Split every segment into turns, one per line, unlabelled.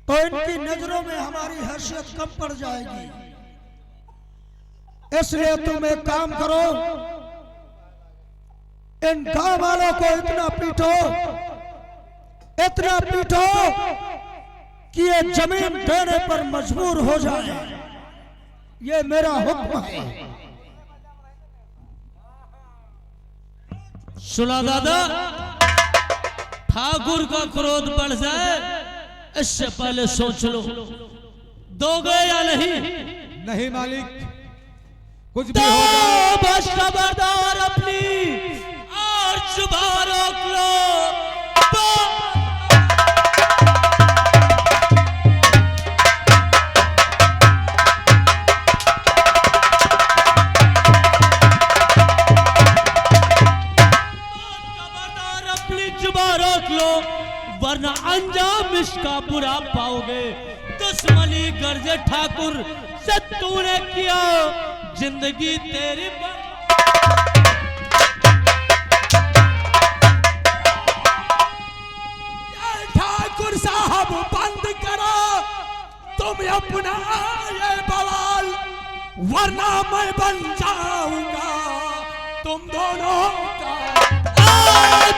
तो इनकी नजरों में हमारी हैसियत कम पड़ जाएगी। इसलिए तुम एक काम करो, इन गांव वालों को इतना पीटो कि ये जमीन देने पर मजबूर हो जाए। ये मेरा हुक्म है।
सुना दादा, ठाकुर का क्रोध बढ़ जाए इससे पहले सोच लो, दोगे या नहीं?
नहीं मालिक, कुछ भी हो जाए।
बस खबरदार अपनी और जुबान रोक लो। वरना अंजाम इसका बुरा पाओगे। दुश्मनी गर्जे ठाकुर से तूने किया, जिंदगी तेरी
ठाकुर साहब बंद करो तुम अपना ये बवाल, वरना मैं बन जाऊंगा तुम दोनों का।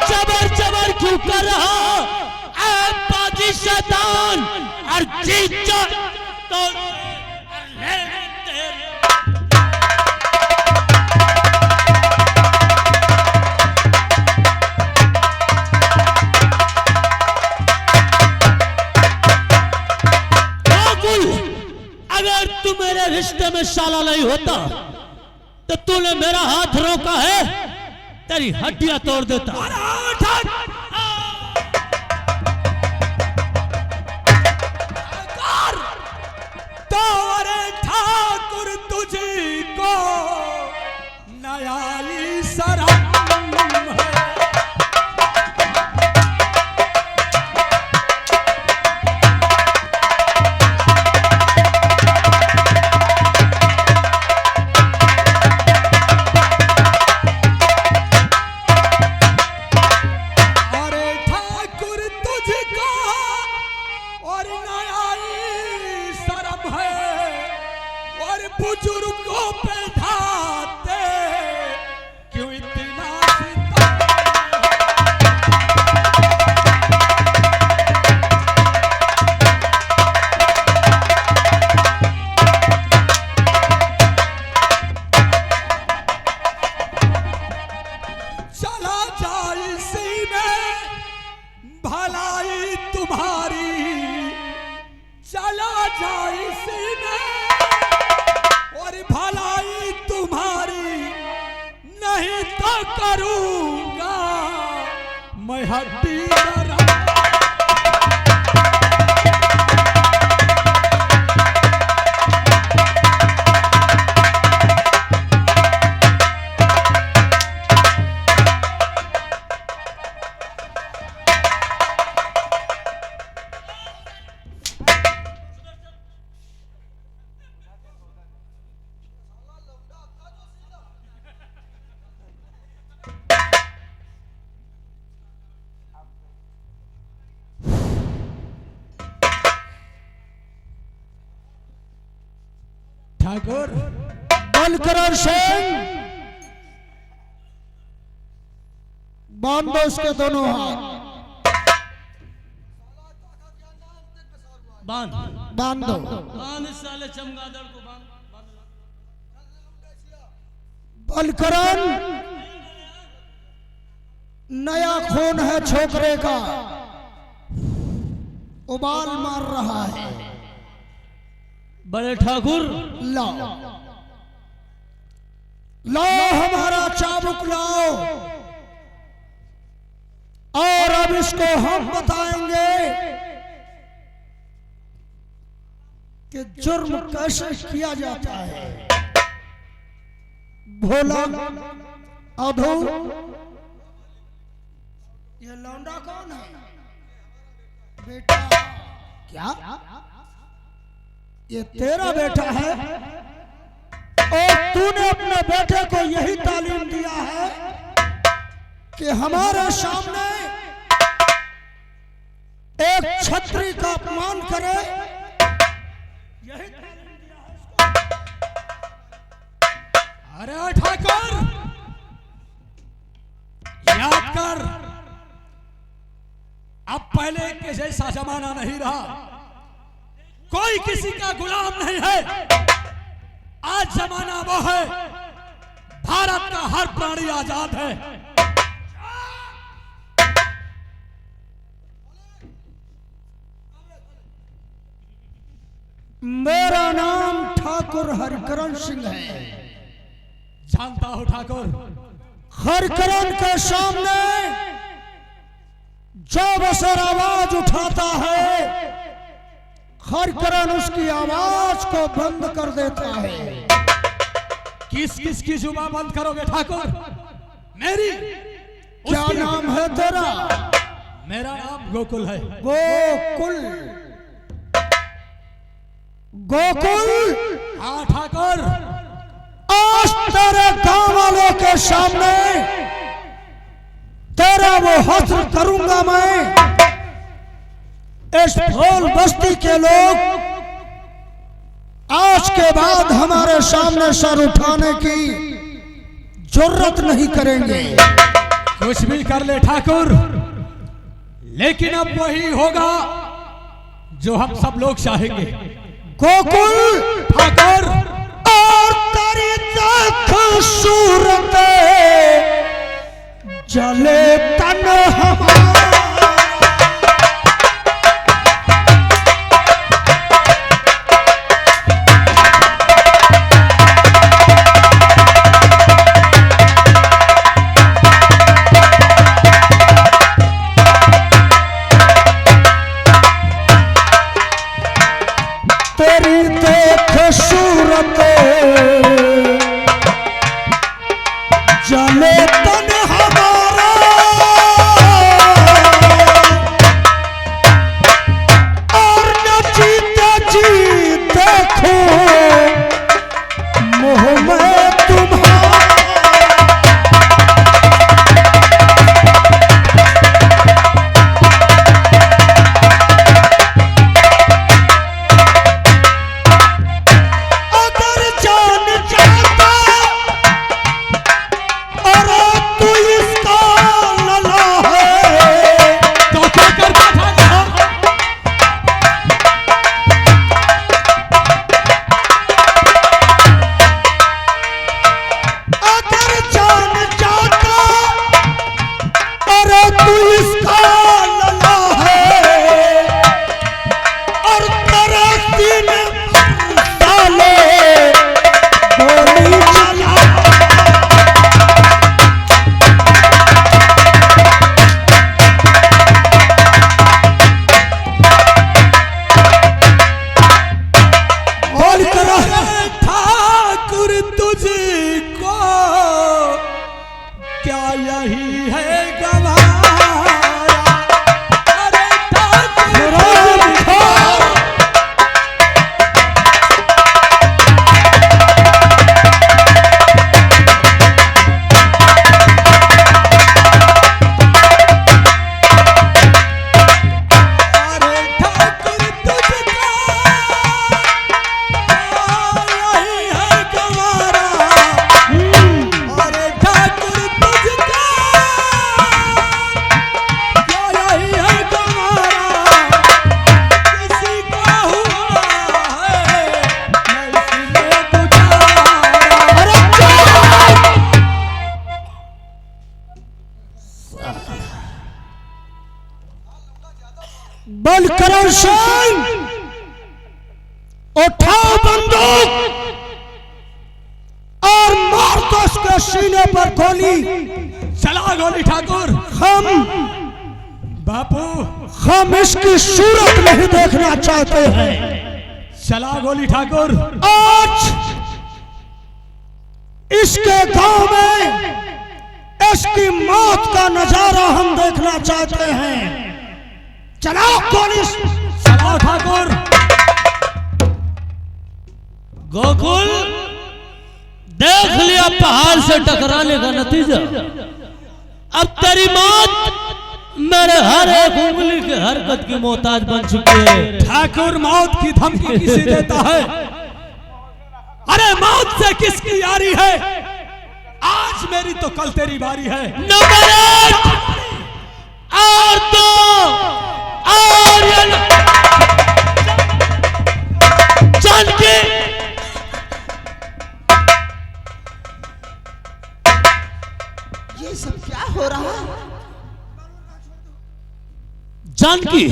जबर जबर क्यों कर रहा पाजी शैतान? और जीत जा तो अगर तू मेरे रिश्ते में शाला नहीं होता तो तूने मेरा हाथ रोका है, तेरी हड्डियां तोड़ देता।
ठाकुर तुझी को नया शरम है। बुजुर्गों पे ढाते क्यों इतना चला जाए सीने भलाई तुम्हारी, चला जाए सीने भलाई तुम्हारी, नहीं तो करूंगा मैं हड्डी ठाकुर बलकरण सिंह बांधो उसके दोनों हाथ, बांधो
साले चमगादड़ को
बलकरण नया खून है छोकरे का, उबाल मार रहा है।
बड़े ठाकुर
लाओ लाओ हमारा चाबुक लाओ, और अब इसको हम बताएंगे कि जुर्म कैसे किया जाता है। भोला अधू, ये लौंडा कौन है बेटा? क्या ये तेरा बेटा है? और तूने अपने बेटे को यही तालीम दिया है कि हमारे सामने एक छत्री का अपमान करे, यही तालीम दिया है इसको।
अरे ठाकुर, याद कर, अब पहले के जैसा जमाना नहीं रहा, कोई किसी का गुलाम नहीं है। आज जमाना वो है, भारत का हर प्राणी आजाद है।
मेरा नाम ठाकुर हरिकरण सिंह है।
जानता हो ठाकुर,
हरिकरण के सामने जब असर आवाज उठाता है, हरिकरण उसकी आवाज को बंद कर देता है।
किस किस की जुबान बंद करोगे ठाकुर? मेरी।
क्या नाम है तेरा?
मेरा नाम गोकुल है।
गोकुल? गोकुल?
हाँ ठाकुर।
आज तेरे गांव वालों के सामने तेरा वो हस्र करूंगा मैं। इस भोल बस्ती के लोग आज के बाद हमारे सामने सर उठाने की जरूरत नहीं करेंगे।
कुछ भी कर ले ठाकुर, लेकिन अब वही होगा जो हम सब लोग चाहेंगे।
गोकुल
ठाकुर,
और तेरी देख सूरत जले तन हमारा। तेरी देख सूरत जले तन हमारा, और न जीते जी देखो मुँह में तुम्हारा। अगर जान जाता अरे तू इसका लला है,
तो क्या करता ठाकुर?
अगर जान जाता अरे तू इसका लला है, और तेरे सीने पर साले गोली चला। गोली करो।
ठाकुर, तुझको क्या यही है गवारा? अरे ठाकुर,
राम खा।
अरे ठाकुर, तुझको क्या यही है गवारा? अरे ठाकुर, तुझको क्या यही है गवारा? किसी का हुआ है मैं इसलिए पुकारा।
अरे चुप! बलकरण सिंह, उठाओ बंदूक और मार दो उसके सीने पर गोली।
चला गोली ठाकुर। बापू,
हम इसकी सूरत नहीं देखना चाहते हैं।
चला गोली ठाकुर।
आज इसके गांव में इसकी मौत का नजारा हम देखना चाहते हैं। चलाओ गोली।
चलाओ ठाकुर।
गोकुल, देख लिया पहाड़ से टकराने का नतीजा। अब तेरी मौत मेरे हर एक उंगली की हरकत की मोहताज बन चुकी है।
ठाकुर मौत की धमकी किसी देता है? अरे मौत से किसकी यारी है? आज मेरी तो कल तेरी बारी है।
नंबर 1 और 2 और जानकी
ये सब क्या हो रहा है?
जानकी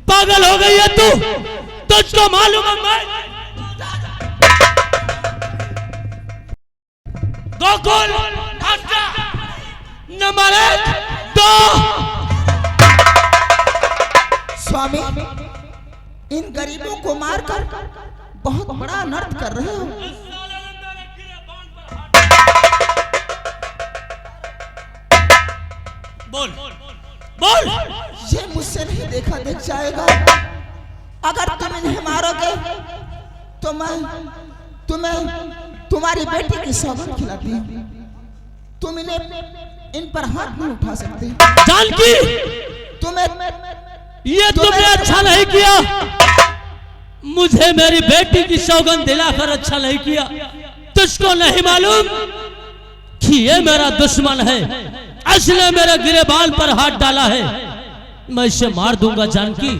पागल हो गई है तू? तुझको मालूम है मैं गोकुल नंबर 1 2
स्वामी, इन गरीबों को मारकर बहुत बड़ा अनर्थ कर रहे हो।
बोल बोल।
ये मुझसे नहीं देखा देख जाएगा। अगर तुम इन्हें मारोगे तो मैं तुम्हें तुम्हारी बेटी की सौगंध खिलाती हूँ। तुम इन्हें इन पर हाथ नहीं उठा सकते।
जानकी ये तुमने अच्छा नहीं किया। मुझे मेरी बेटी की सौगंध दिलाकर अच्छा नहीं किया। तुझको नहीं मालूम कि ये मेरा दुश्मन है, इसलिए मेरे गिरेबान पर हाथ डाला है। मैं इसे मार दूंगा जानकी,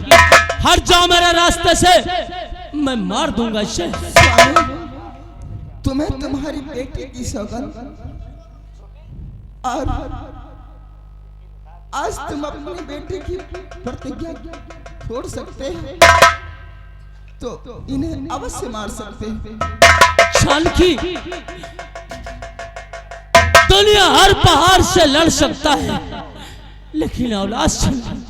हट जाओ मेरे रास्ते से, मैं मार दूंगा इसे।
तुम्हें तुम्हारी बेटी की सौगंध और आज तुम अपनी बेटी की प्रतिज्ञा तोड़ सकते हैं तो इन्हें अवश्य मार सकते हैं।
जानकी दुनिया हर पहाड़ से लड़ सकता है, लेकिन औलाद से नहीं।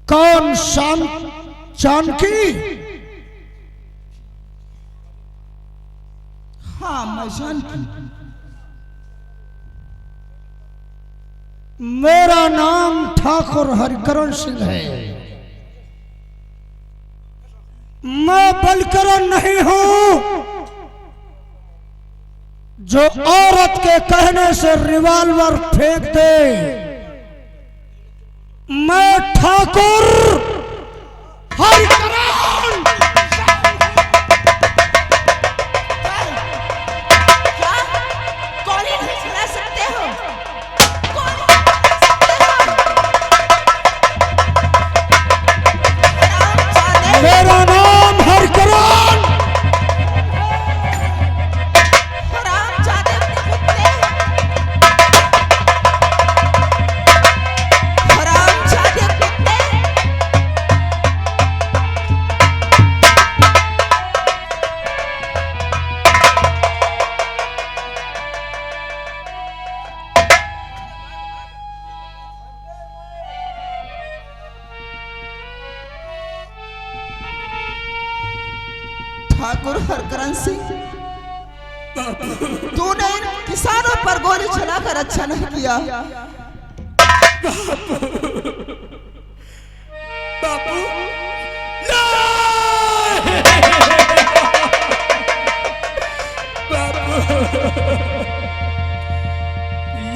कौन जानकी?
हाँ, मैं जानकी।
मेरा नाम ठाकुर हरिकरण सिंह है। मैं बलकरण नहीं हूं जो औरत के कहने से रिवॉल्वर फेंक दे। मैं ठाकुर हरिकरण।
क्या गोली नहीं चला सकते हो?
मेरा नाम हरिकरण।
ठाकुर हरकरण सिंह, तूने इन किसानों पर गोली चलाकर अच्छा नहीं किया।
बापू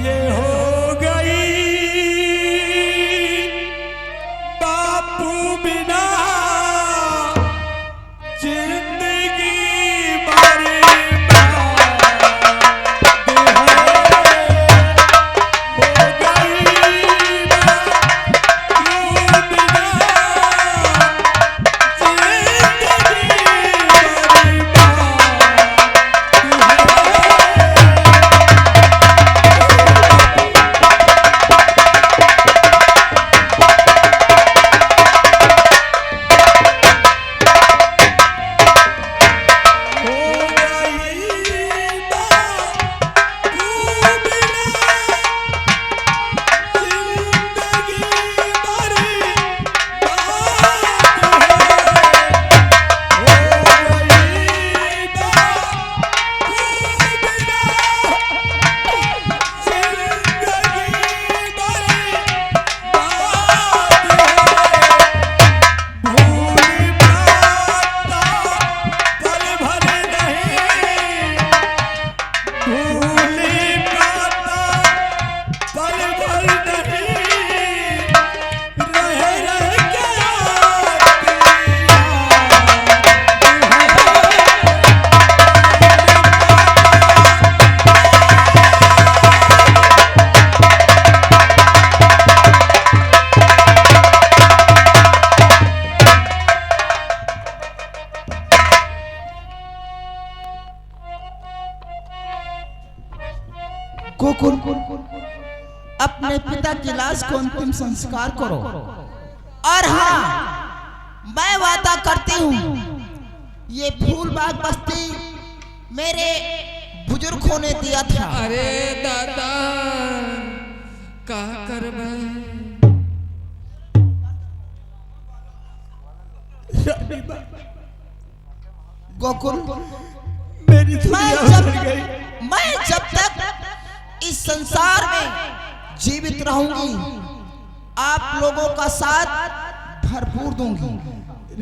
ये हो गई बापू बिना
संस्कार करो। और हाँ, मैं वादा करती हूँ, ये फूलबाग बस्ती मेरे बुजुर्गों ने दिया था।
अरे दादा का करबे
गोकुल,
मेरी
मैं जब तक इस संसार में जीवित रहूंगी, आप लोगों का साथ भरपूर दूंगी।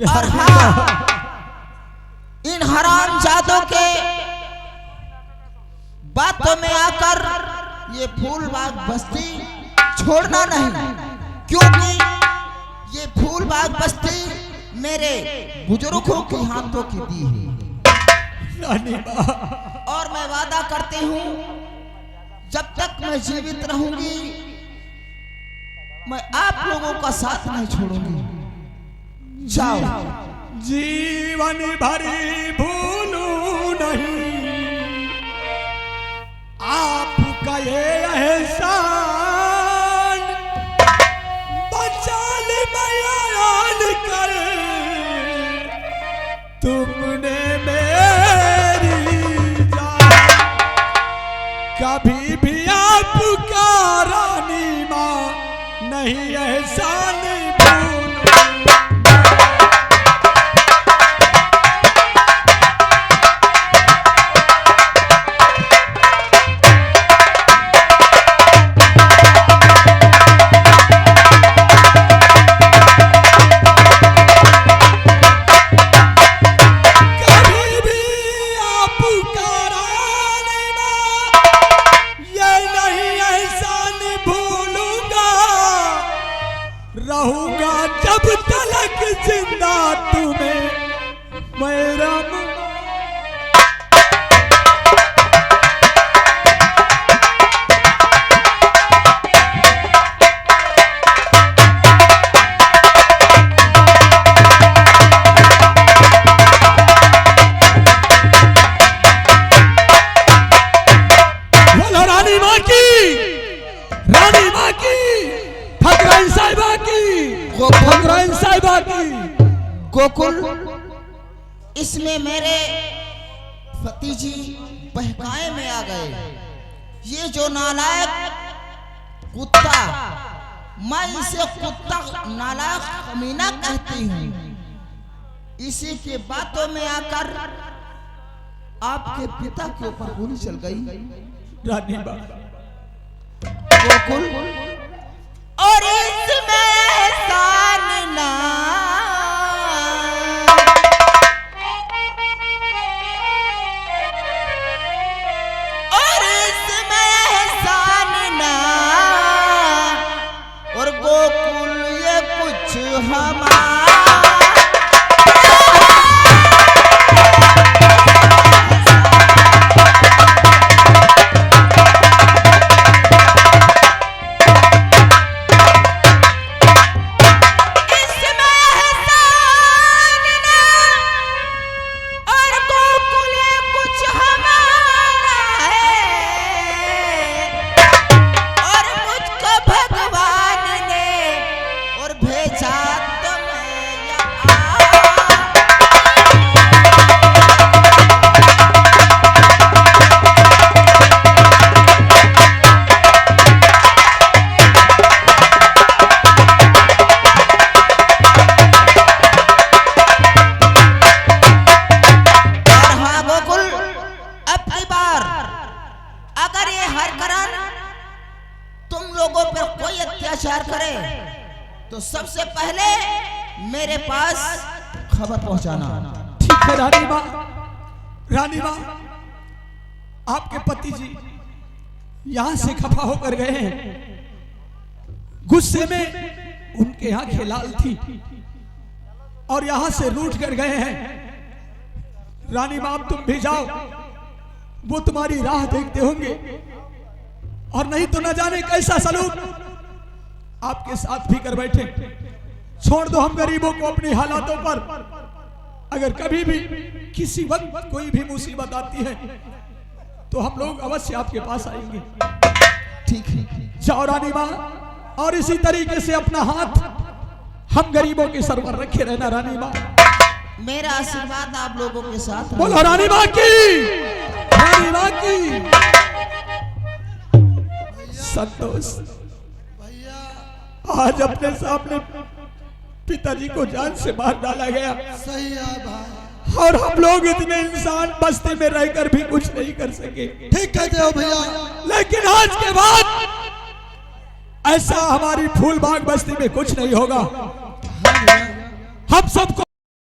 और हाँ, इन हरामजादों के बातों में आकर ये फूलबाग बस्ती छोड़ना नहीं, क्योंकि ये फूलबाग बस्ती मेरे बुजुर्गों के हाथों की दी है। और मैं वादा करती हूँ, जब तक मैं जीवित रहूंगी, मैं आप लोगों का साथ नहीं छोड़ूंगी। जाओ।
जीवन भरी भूलूं नहीं आपका ये एहसान, बचाल बयान कर तुमने मेरी जान, कभी भी आपका रानी माँ नहीं एहसान भूलूं। रहूंगा जब तलक जिंदा तुम्हें मेरा बोलो रानी माँ की, रानी माँ की, ठकुराइन साहिबा की, ठकुराइन साहिबा की।
गोकुल, इसमें मेरे पति जी बहकाए में आ गए। ये जो नालायक कुत्ता, मैं इसे कुत्ता नालायक कमीना कहती हूँ, इसी के बातों में आकर आपके पिता के ऊपर गोली चल गई।
रानी बा
गोकुल, और इसमें एहसान ना, और इसमें एहसान ना, और गोकुल ये कुछ हमारा करे तो सबसे पहले मेरे पास खबर पहुंचाना।
ठीक है रानी माँ। रानी माँ, आपके पति जी यहाँ से खफा होकर गए हैं। गुस्से में उनके आंखें लाल थी और यहाँ से रूठ कर गए हैं। रानी माँ, तुम भी जाओ, वो तुम्हारी राह देखते होंगे और नहीं तो न जाने कैसा सलूक आपके साथ भी कर बैठे। छोड़ दो हम गरीबों को अपनी हालातों पर। अगर कभी भी किसी वक्त कोई भी मुसीबत आती है तो हम लोग अवश्य आपके पास आएंगे।
ठीक है,
जाओ रानी माँ, और इसी तरीके से अपना हाथ हम गरीबों के सर पर रखे रहना रानी माँ।
मेरा आशीर्वाद आप लोगों के साथ रहे।
बोलो रानी माँ की, रानी माँ की। संतोष आज अपने सामने पिताजी को जान से मार डाला गया।
सही है भाई,
और हम लोग इतने इंसान बस्ती में रहकर भी कुछ नहीं कर सके।
ठीक कहते हो भैया।
लेकिन आज के बाद ऐसा हमारी फूलबाग बस्ती में कुछ नहीं होगा। हम सबको